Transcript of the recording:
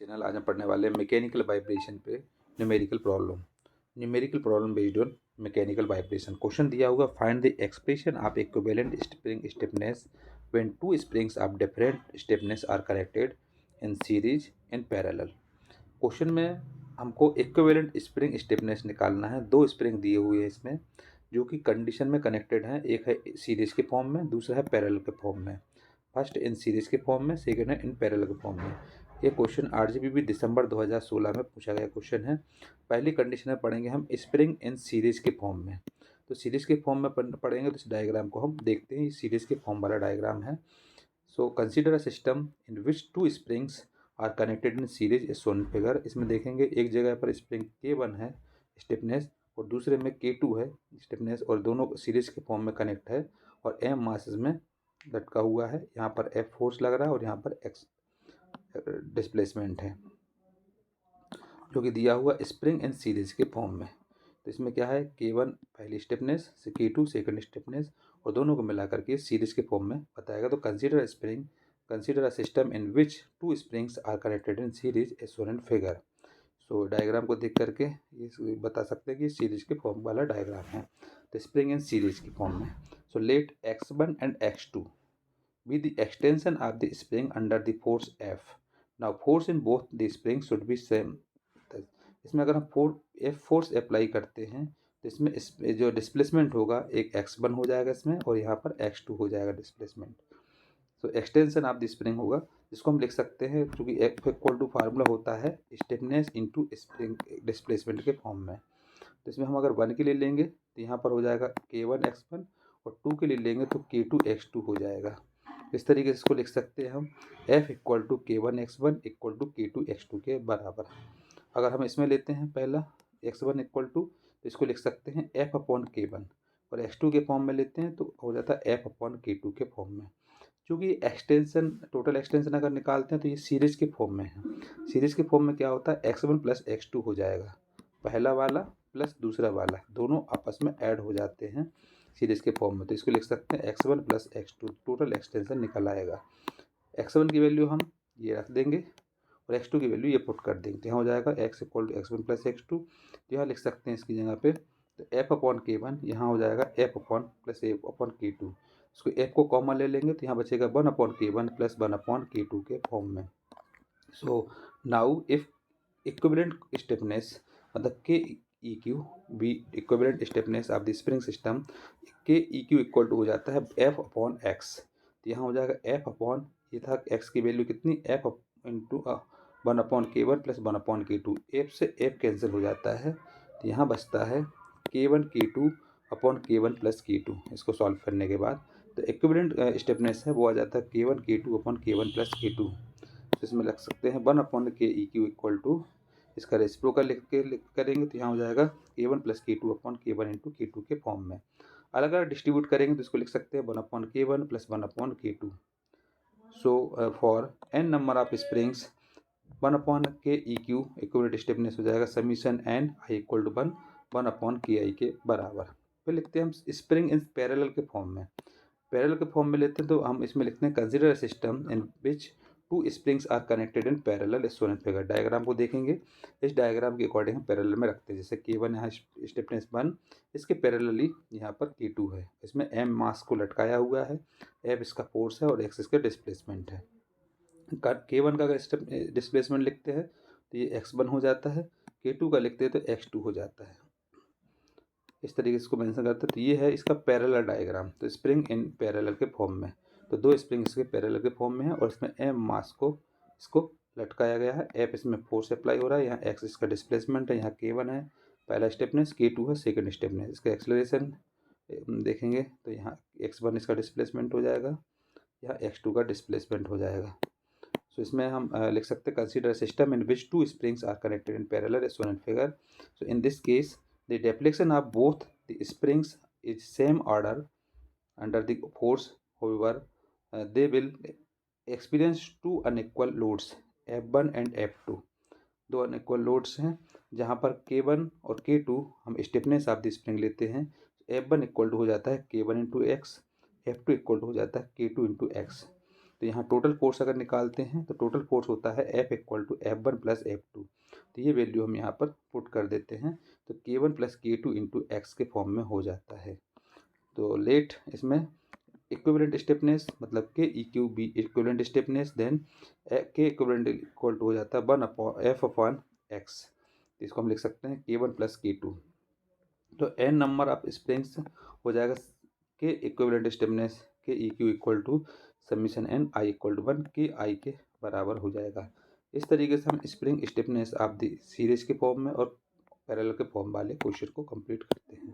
Channel आज हम पढ़ने वाले हैं मैकेनिकल वाइब्रेशन पे numerical problem based on mechanical vibration. Question दिया होगा, find the expression of equivalent spring stiffness when two springs of different stiffness are connected in series in parallel. Question में हमको इक्विवेलेंट स्प्रिंग स्टिफनेस निकालना है। दो spring दिए हुए हैं इसमें जो कि कंडीशन में कनेक्टेड हैं। एक है सीरीज के फॉर्म में, दूसरा है पैरेलल के फॉर्म में। फर्स्ट इन सीरीज के फॉर्म में, सेकेंड है इन पैरेलल के फॉर्म में। ये क्वेश्चन आरजीबीबी दिसंबर 2016 में पूछा गया क्वेश्चन है। पहली कंडीशन में पढ़ेंगे हम स्प्रिंग इन सीरीज के फॉर्म में। तो सीरीज के फॉर्म में पढ़ेंगे तो इस डायग्राम को हम देखते हैं। ये सीरीज के फॉर्म वाला डायग्राम है। So consider a system in which two springs are connected in series is shown figure. इसमें देखेंगे एक जगह पर स्प्रिंग K1 है स्टिफनेस और दूसरे में K2 है स्टिफनेस, और दोनों सीरीज के फॉर्म में कनेक्ट है और M मासेस में लटका हुआ है। यहाँ पर F फोर्स लग रहा है और यहाँ पर X डिस्प्लेसमेंट है जो कि दिया हुआ स्प्रिंग इन सीरीज के फॉर्म में। तो इसमें क्या है, K1 पहली स्टिफनेस से K2 सेकंड स्टिफनेस और दोनों को मिलाकर के सीरीज के फॉर्म में बताएगा। तो consider a system in which two springs are connected in series as shown in figure. So diagram को देख करके ये बता सकते हैं कि सीरीज के फॉर्म वाला डायग्राम है। तो स्प्रिंग इन सीरीज के फॉर्म में, so let X1 and X2 be the extension of the spring under the force F. Now force in both the springs should be same. इसमें अगर हम F force apply करते हैं तो इसमें जो डिस्प्लेसमेंट होगा एक X1 हो जाएगा इसमें और यहाँ पर X2 हो जाएगा डिस्प्लेसमेंट। तो एक्सटेंशन ऑफ द स्प्रिंग होगा जिसको हम लिख सकते हैं, क्योंकि F इक्वल टू फार्मूला होता है स्टिफनेस इनटू स्प्रिंग डिस्प्लेसमेंट के फॉर्म में। तो इसमें हम अगर 1 के लिए लेंगे तो यहाँ पर हो जाएगा K1 X1 और 2 के लिए लेंगे तो K2 X2 हो जाएगा। इस तरीके से इसको लिख सकते हैं हम F equal to K1 X1 equal to K2 X2 के बराबर। अगर हम इसमें लेते हैं पहला X1 इक्वल टू, तो इसको लिख सकते हैं F अपॉन K1 और X2 के फॉर्म में लेते हैं तो हो जाता है F अपॉन K2 के फॉर्म में। क्योंकि एक्सटेंशन टोटल एक्सटेंशन अगर निकालते हैं तो ये सीरीज के फॉर्म में है। सीरीज के फॉर्म में क्या होता है, X1 प्लस X2 हो जाएगा, पहला वाला प्लस दूसरा वाला दोनों आपस में ऐड हो जाते हैं सीरीज के फॉर्म में। तो इसको लिख सकते हैं X1 plus X2, total extension निकल आएगा। X1 की वैल्यू हम ये रख देंगे और X2 की वैल्यू ये पुट कर देंगे तो यहाँ हो जाएगा X equal to X1 plus X2। तो यहाँ लिख सकते हैं इसकी जगह पे तो F अपॉन K1 यहाँ हो जाएगा F upon plus F upon K2। इसको F को कॉमन ले लेंगे तो यहाँ बचेगा 1 upon K1 plus 1 upon K2 के फॉर्म में। So now if equivalent stiffness मतलब के EQ B equivalent stiffness of the spring system, के EQ इक्वल टू हो जाता है F अपॉन X। तो यहाँ हो जाएगा F अपॉन, ये था X की वैल्यू कितनी, F into 1 upon K1 plus 1 upon K2। F से F कैंसिल हो जाता है तो यहाँ बचता है K1 K2 upon K1 plus K2। इसको सॉल्व करने के बाद तो इक्विवेलेंट स्टिफनेस है वो आ जाता है K1 K2 upon K1 plus K2। तो इसमें लग सकते हैं 1 upon K EQ equal to, इसका रेसिप्रोकल लिख करेंगे तो यहाँ हो जाएगा K1 plus K2 upon K1 into K2 के फॉर्म में। अलग अलग डिस्ट्रीब्यूट करेंगे तो इसको लिख सकते हैं 1 upon K1 plus 1 upon K2। So for n number of springs 1 upon K EQ equivalent stiffness हो जाएगा summation n i equal to 1 upon KI के बराबर। फिर लिखते हैं हम स्प्रिंग इन पैरेलल के फॉर्म में। पैरेलल के फॉर्म में लेते हैं तो हम इसमें लिखते हैं consider a system in which two springs are connected in parallel as shown in figure. Diagram को देखेंगे, इस डायग्राम के अकॉर्डिंग हम पैरेलल में रखते हैं। जैसे K1 यहाँ स्टिफनेस 1, इसके पैरेलली यहाँ पर K2 है, इसमें M मास को लटकाया हुआ है, F इसका फोर्स है और X इसका डिस्प्लेसमेंट है। K1 का अगर डिस्प्लेसमेंट लिखते हैं तो ये X1 हो जाता है, K2 का लिखते हैं तो X2 हो जाता है। इस तरीके से इसको मेंशन करते हैं। तो ये है इसका पैरेलल डायग्राम। तो स्प्रिंग इन पैरेलल के फॉर्म में, तो दो स्प्रिंग इसके पैरेलल के फॉर्म में है और इसमें M मास को इसको लटकाया गया है, F इसमें फोर्स अप्लाई हो रहा है, यहाँ X इसका डिस्प्लेसमेंट है, यहाँ K1 है पहला स्टेपनेस, K2 है सेकंड स्टेपनेस। इसका एक्सेलरेशन देखेंगे तो यहाँ X1 इसका डिस्प्लेसमेंट हो जाएगा, यहाँ X2 का डिस्प्लेसमेंट हो जाएगा। सो इसमें हम लिख सकते हैं consider system in which two springs are connected in parallel as shown in figure. So in this case the deflection of both the springs is same order under the force, however they will experience two unequal loads F1 and F2। दो unequal loads हैं जहाँ पर K1 और K2 हम stiffness of the spring लेते हैं। F1 equal to हो जाता है K1 into x, F2 equal to हो जाता है K2 इंटू एक्स। तो तो यहाँ टोटल फोर्स अगर निकालते हैं तो टोटल फोर्स होता है F equal to F1 plus F2। तो ये वैल्यू हम यहाँ पर पुट कर देते हैं, तो K1 plus K2 into x के फॉर्म में हो जाता है। तो लेट इसमें इक्विवेलेंट स्टिफनेस मतलब K E Q be equivalent stiffness, then K equivalent equal to हो जाता है 1/F/x। इसको हम लिख सकते हैं K1 प्लस K2। तो n नंबर ऑफ स्प्रिंग्स हो जाएगा के equivalent stiffness K E Q equal to summation n i equal to 1 K आई के बराबर हो जाएगा। इस तरीके से हम spring stiffness of the series के फॉर्म में और पैरेलल के फॉर्म वाले क्वेश्चन को कंप्लीट करते हैं।